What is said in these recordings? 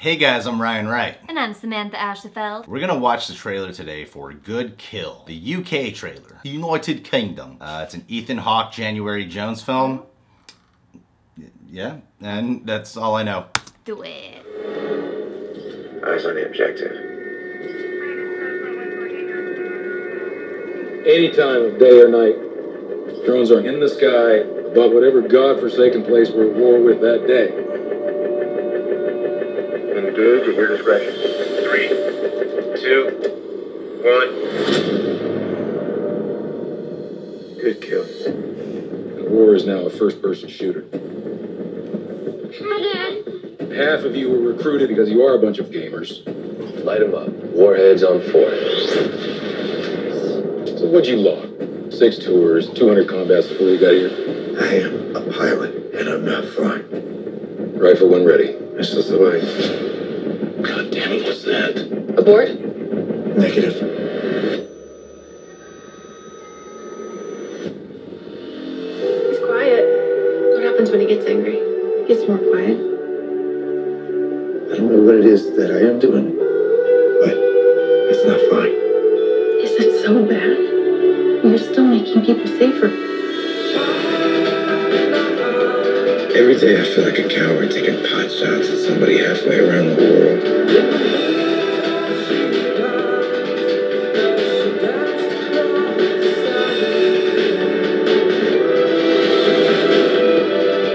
Hey guys, I'm Ryan Wright. And I'm Samantha Feld. We're gonna watch the trailer today for Good Kill, the UK trailer, the United Kingdom. It's an Ethan Hawke, January Jones film. Yeah, and that's all I know. Do it. Eyes on the objective. Any time of day or night, drones are in the sky above whatever godforsaken place we're at war with that day. Engage at your discretion. 3, 2, 1. Good kill. The war is now a first-person shooter. Hi, Dad. Half of you were recruited because you are a bunch of gamers. Light them up. Warheads on 4. So what'd you log? 6 tours, 200 combats before you got here? I am a pilot, and I'm not flying. Rifle when ready. This is the way. God damn it, what's that? Abort? Negative. He's quiet. What happens when he gets angry? He gets more quiet. I don't know what it is that I am doing, but it's not fine. Is it so bad? You're still making people safer. Every day I feel like a coward taking pot shots at somebody halfway around the world.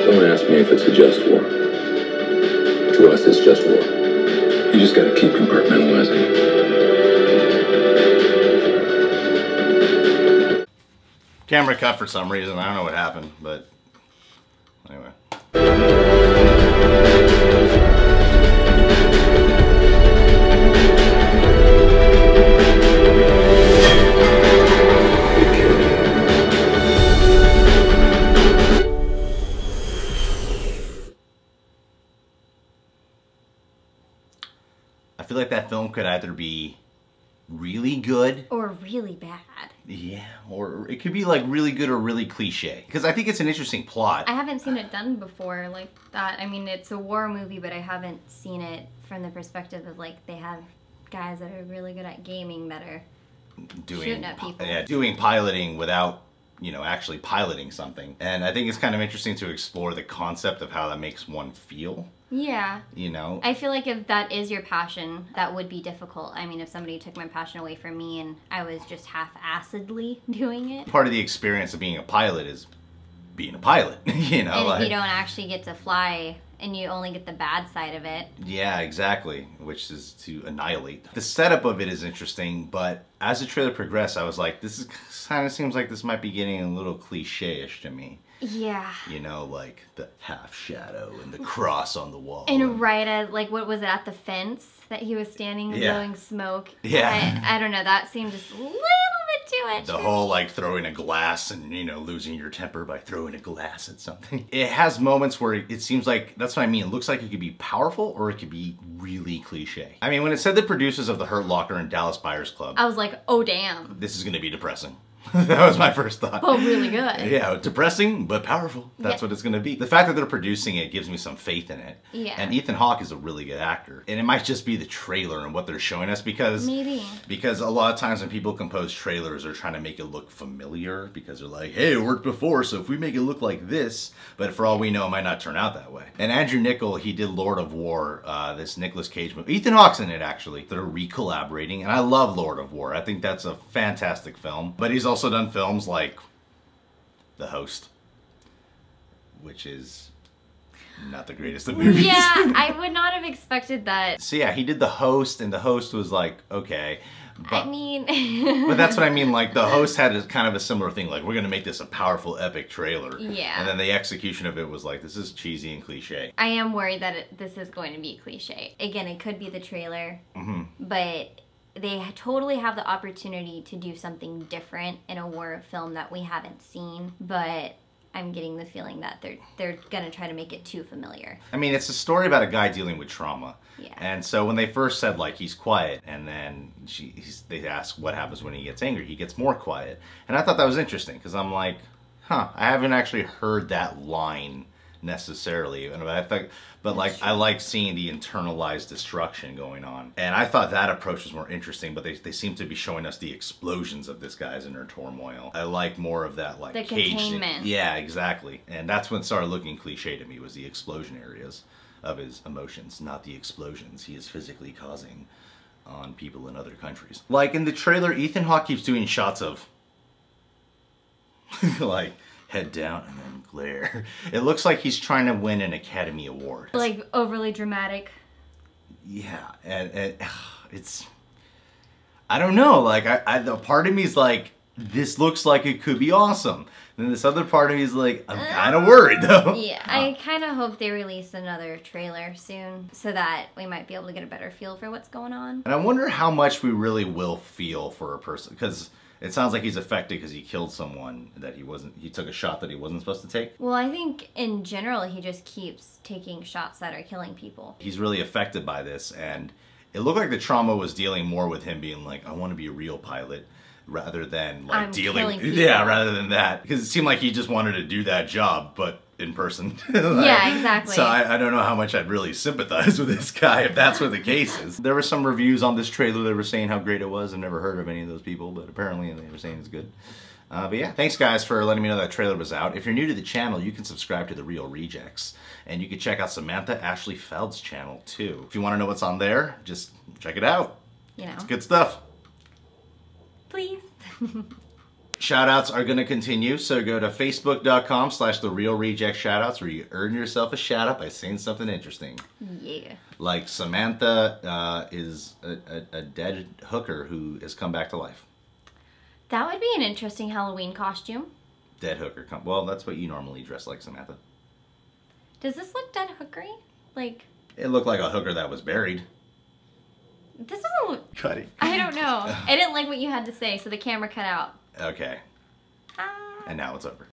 Don't ask me if it's a just war. To us, it's just war. You just gotta keep compartmentalizing. Camera cut for some reason, I don't know what happened, but anyway. I feel like that film could either be really good Or really bad. yeah, or it could be like really good or really cliche. Because I think it's an interesting plot. I haven't seen it done before like that. I mean, it's a war movie, but I haven't seen it from the perspective of like they have guys that are really good at gaming that are shooting at people. Yeah, doing piloting without, you know, actually piloting something. And I think it's kind of interesting to explore the concept of how that makes one feel. Yeah. You know? I feel like if that is your passion, that would be difficult. I mean, if somebody took my passion away from me and I was just half-assedly doing it. Part of the experience of being a pilot is being a pilot, you know? And like, if you don't actually get to fly and you only get the bad side of it. Yeah, exactly, which is to annihilate. The setup of it is interesting, but as the trailer progressed, I was like, this is kind of seems like this might be getting a little cliche-ish to me. Yeah. You know, like the half shadow and the cross on the wall. And right as, like, what was it, at the fence that he was standing and blowing smoke? Yeah. I don't know, that seemed just a little bit too much. The whole, like, throwing a glass and, you know, losing your temper by throwing a glass at something. It has moments where it seems like, that's what I mean, it looks like it could be powerful or it could be really cliche. I mean, when it said the producers of The Hurt Locker and Dallas Buyers Club, I was like, oh damn. this is gonna be depressing. That was my first thought. Oh, really good. Yeah, depressing, but powerful. That's what it's gonna be. The fact that they're producing it gives me some faith in it. Yeah. And Ethan Hawke is a really good actor. And it might just be the trailer and what they're showing us because... Maybe. Because a lot of times when people compose trailers, they're trying to make it look familiar because they're like, hey, it worked before, so if we make it look like this, but for all we know, it might not turn out that way. And Andrew Niccol, he did Lord of War, this Nicolas Cage movie. Ethan Hawke's in it, actually. They're re-collaborating, and I love Lord of War. I think that's a fantastic film. But he's also done films like The Host, which is not the greatest of movies. Yeah, I would not have expected that. So yeah, he did The Host, and The Host was like, okay. But, I mean... but that's what I mean, like, The Host had kind of a similar thing, like, we're gonna make this a powerful, epic trailer. Yeah. And then the execution of it was like, this is cheesy and cliche. I am worried that this is going to be cliche. Again, it could be the trailer, but they totally have the opportunity to do something different in a war film that we haven't seen, but I'm getting the feeling that they're gonna try to make it too familiar. I mean, it's a story about a guy dealing with trauma. Yeah. And so when they first said, like, he's quiet, and then they ask what happens when he gets angry, he gets more quiet. And I thought that was interesting, because I'm like, huh, I haven't actually heard that line necessarily. And I think, but like I like seeing the internalized destruction going on, and I thought that approach was more interesting. But they seem to be showing us the explosions of this guy's inner turmoil. I like more of that, like the cage containment. Yeah, exactly. And that's when it started looking cliche to me, was the explosion areas of his emotions, not the explosions he is physically causing on people in other countries. Like in the trailer, Ethan Hawke keeps doing shots of like head down and then glare. It looks like he's trying to win an Academy Award. Like overly dramatic. Yeah, and it's, I don't know, like a part of me is like, this looks like it could be awesome. And then this other part of me is like, I'm kind of worried though. Yeah, I kind of hope they release another trailer soon so that we might be able to get a better feel for what's going on. And I wonder how much we really will feel for a person, because it sounds like he's affected because he killed someone that he took a shot that he wasn't supposed to take. Well, I think in general he just keeps taking shots that are killing people. He's really affected by this, and it looked like the trauma was dealing more with him being like, I want to be a real pilot, rather than like killing people. Yeah, rather than that, because it seemed like he just wanted to do that job but in person. Like, yeah, exactly. So I don't know how much I'd really sympathize with this guy if that's what the case is. There were some reviews on this trailer that were saying how great it was. I've never heard of any of those people, but apparently they were saying it's good. But yeah, thanks guys for letting me know that trailer was out. If you're new to the channel, you can subscribe to The Real Rejects, and you can check out Samantha Ashley Feld's channel too. If you want to know what's on there, just check it out. You know. It's good stuff. Please. Shoutouts are going to continue, so go to facebook.com/TheReelRejects shoutouts, where you earn yourself a shoutout by saying something interesting. Yeah. Like Samantha is a dead hooker who has come back to life. That would be an interesting Halloween costume. Dead hooker. Well, that's what you normally dress like, Samantha. Does this look dead hookery? Like... It looked like a hooker that was buried. This doesn't look... Cutting. I don't know. I didn't like what you had to say, so the camera cut out. Okay. And now it's over.